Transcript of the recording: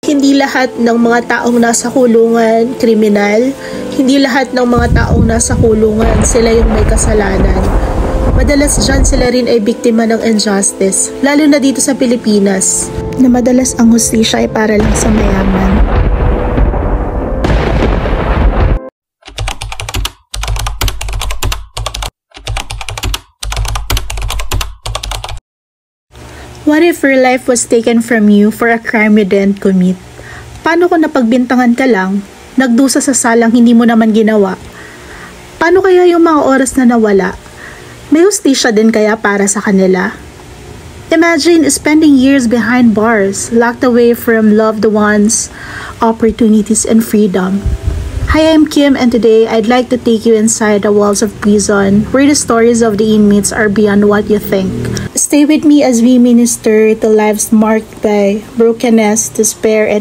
Hindi lahat ng mga taong nasa kulungan kriminal. Hindi lahat ng mga taong nasa kulungan sila yung may kasalanan. Madalas dyan sila rin ay biktima ng injustice, lalo na dito sa Pilipinas, na madalas ang hustisya ay para lang sa mayaman. What if your life was taken from you for a crime you didn't commit? Paano kung napagbintangan ka lang, nagdusa sa salang hindi mo naman ginawa? Paano kaya yung mga oras na nawala? May hustisya din kaya para sa kanila? Imagine spending years behind bars, locked away from loved ones, opportunities, and freedom. Hi, I'm Kim, and today I'd like to take you inside the walls of prison, where the stories of the inmates are beyond what you think. Stay with me as we minister to lives marked by brokenness, despair, and